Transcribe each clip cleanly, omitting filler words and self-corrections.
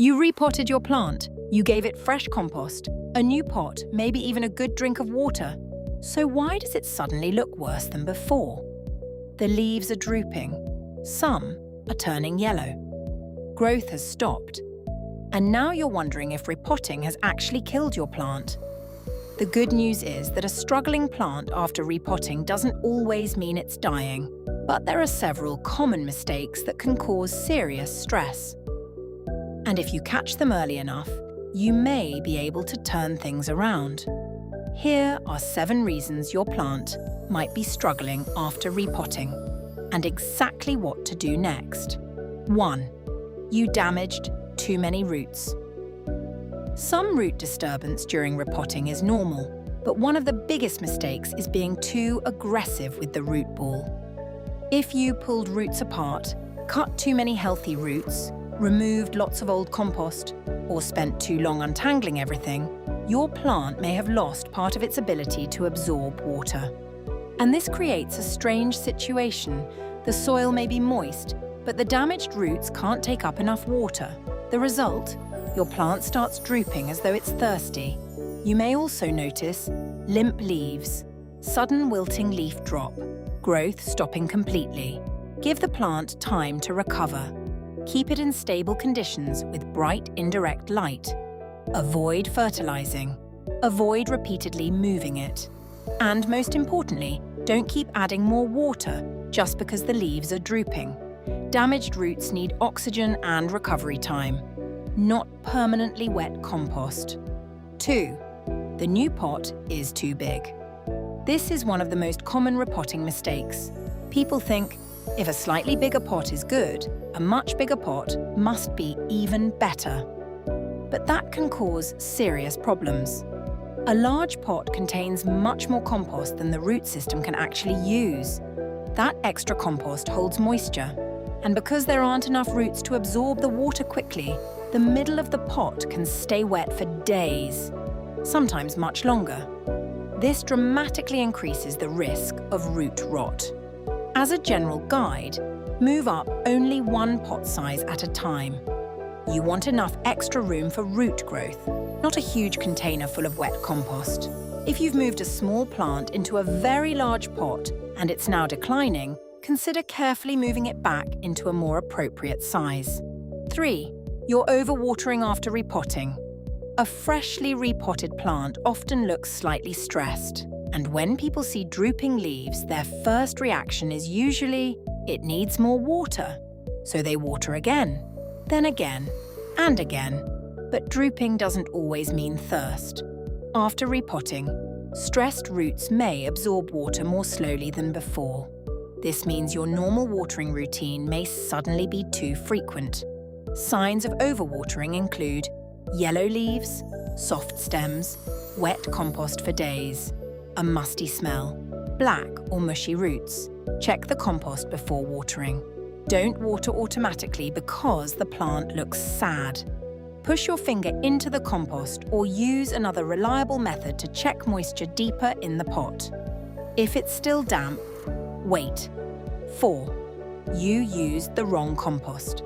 You repotted your plant. You gave it fresh compost, a new pot, maybe even a good drink of water. So why does it suddenly look worse than before? The leaves are drooping. Some are turning yellow. Growth has stopped. And now you're wondering if repotting has actually killed your plant. The good news is that a struggling plant after repotting doesn't always mean it's dying, but there are several common mistakes that can cause serious stress. And if you catch them early enough, you may be able to turn things around. Here are 7 reasons your plant might be struggling after repotting, and exactly what to do next. 1. You damaged too many roots. Some root disturbance during repotting is normal, but one of the biggest mistakes is being too aggressive with the root ball. If you pulled roots apart, cut too many healthy roots, removed lots of old compost, or spent too long untangling everything, your plant may have lost part of its ability to absorb water. And this creates a strange situation. The soil may be moist, but the damaged roots can't take up enough water. The result? Your plant starts drooping as though it's thirsty. You may also notice limp leaves, sudden wilting leaf drop, growth stopping completely. Give the plant time to recover. Keep it in stable conditions with bright indirect light. Avoid fertilizing. Avoid repeatedly moving it. And most importantly, don't keep adding more water just because the leaves are drooping. Damaged roots need oxygen and recovery time, not permanently wet compost. 2. The new pot is too big. This is one of the most common repotting mistakes. People think, if a slightly bigger pot is good, a much bigger pot must be even better. But that can cause serious problems. A large pot contains much more compost than the root system can actually use. That extra compost holds moisture, and because there aren't enough roots to absorb the water quickly, the middle of the pot can stay wet for days, sometimes much longer. This dramatically increases the risk of root rot. As a general guide, move up only 1 pot size at a time. You want enough extra room for root growth, not a huge container full of wet compost. If you've moved a small plant into a very large pot and it's now declining, consider carefully moving it back into a more appropriate size. 3. You're overwatering after repotting. A freshly repotted plant often looks slightly stressed, and when people see drooping leaves, their first reaction is usually, it needs more water. So they water again, then again, and again. But drooping doesn't always mean thirst. After repotting, stressed roots may absorb water more slowly than before. This means your normal watering routine may suddenly be too frequent. Signs of overwatering include yellow leaves, soft stems, wet compost for days, a musty smell, black or mushy roots. Check the compost before watering. Don't water automatically because the plant looks sad. Push your finger into the compost or use another reliable method to check moisture deeper in the pot. If it's still damp, wait. 4. You used the wrong compost.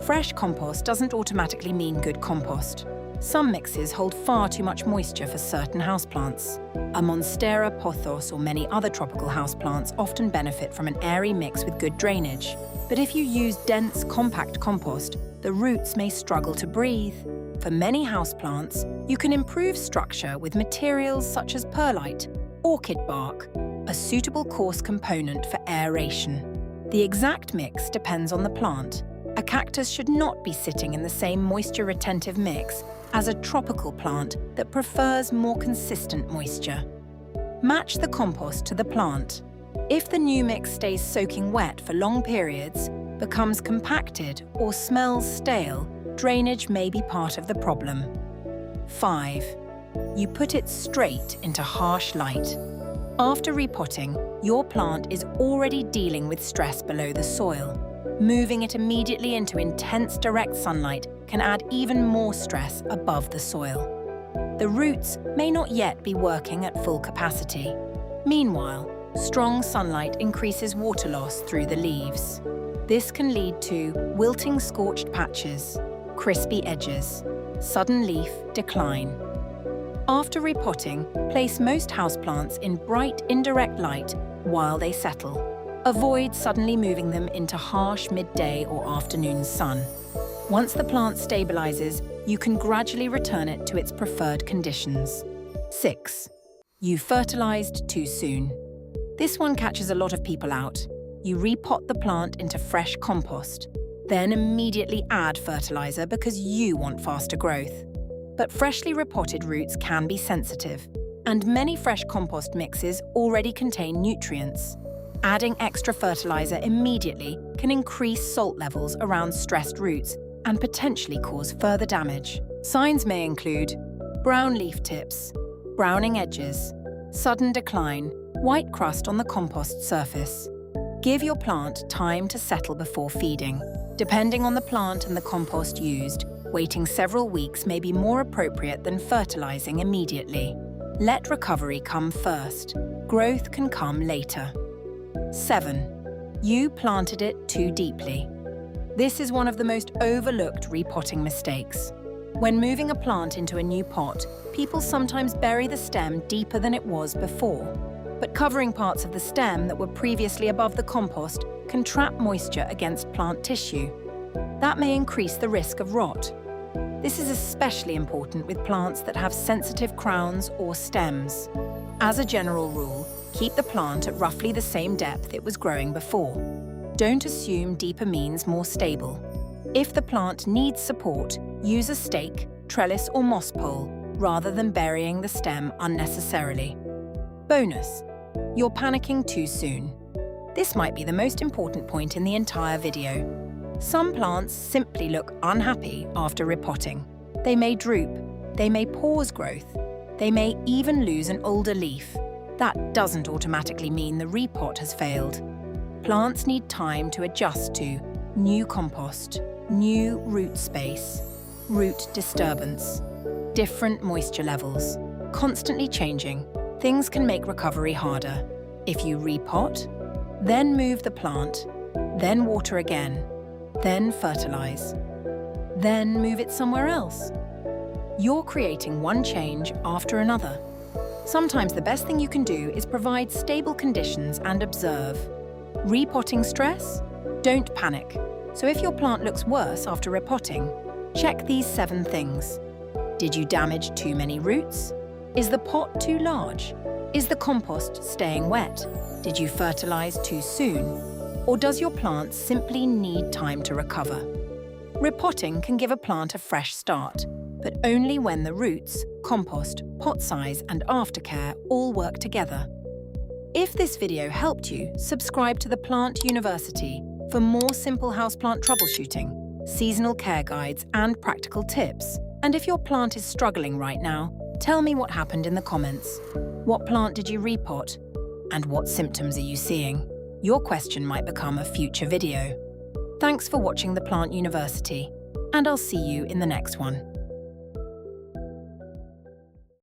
Fresh compost doesn't automatically mean good compost. Some mixes hold far too much moisture for certain houseplants. A Monstera pothos or many other tropical houseplants often benefit from an airy mix with good drainage. But if you use dense, compact compost, the roots may struggle to breathe. For many houseplants, you can improve structure with materials such as perlite, orchid bark, a suitable coarse component for aeration. The exact mix depends on the plant. A cactus should not be sitting in the same moisture-retentive mix as a tropical plant that prefers more consistent moisture. Match the compost to the plant. If the new mix stays soaking wet for long periods, becomes compacted, or smells stale, drainage may be part of the problem. 5. You put it straight into harsh light. After repotting, your plant is already dealing with stress below the soil. Moving it immediately into intense direct sunlight can add even more stress above the soil. The roots may not yet be working at full capacity. Meanwhile, strong sunlight increases water loss through the leaves. This can lead to wilting scorched patches, crispy edges, sudden leaf decline. After repotting, place most houseplants in bright, indirect light while they settle. Avoid suddenly moving them into harsh midday or afternoon sun. Once the plant stabilizes, you can gradually return it to its preferred conditions. 6. You fertilized too soon. This one catches a lot of people out. You repot the plant into fresh compost, then immediately add fertilizer because you want faster growth. But freshly repotted roots can be sensitive, and many fresh compost mixes already contain nutrients. Adding extra fertilizer immediately can increase salt levels around stressed roots and potentially cause further damage. Signs may include brown leaf tips, browning edges, sudden decline, white crust on the compost surface. Give your plant time to settle before feeding. Depending on the plant and the compost used, waiting several weeks may be more appropriate than fertilizing immediately. Let recovery come first. Growth can come later. 7. You planted it too deeply. This is one of the most overlooked repotting mistakes. When moving a plant into a new pot, people sometimes bury the stem deeper than it was before. But covering parts of the stem that were previously above the compost can trap moisture against plant tissue. That may increase the risk of rot. This is especially important with plants that have sensitive crowns or stems. As a general rule, keep the plant at roughly the same depth it was growing before. Don't assume deeper means more stable. If the plant needs support, use a stake, trellis or moss pole rather than burying the stem unnecessarily. Bonus: you're panicking too soon. This might be the most important point in the entire video. Some plants simply look unhappy after repotting. They may droop, they may pause growth, they may even lose an older leaf. That doesn't automatically mean the repot has failed. Plants need time to adjust to new compost, new root space, root disturbance, different moisture levels. Constantly changing, things can make recovery harder. If you repot, then move the plant, then water again, then fertilize, then move it somewhere else, you're creating one change after another. Sometimes the best thing you can do is provide stable conditions and observe. Repotting stress? Don't panic. So if your plant looks worse after repotting, check these 7 things. Did you damage too many roots? Is the pot too large? Is the compost staying wet? Did you fertilize too soon? Or does your plant simply need time to recover? Repotting can give a plant a fresh start, but only when the roots, compost, pot size and aftercare all work together. If this video helped you, subscribe to the Plant University for more simple houseplant troubleshooting, seasonal care guides and practical tips. And if your plant is struggling right now, tell me what happened in the comments. What plant did you repot? And what symptoms are you seeing? Your question might become a future video. Thanks for watching the Plant University, and I'll see you in the next one.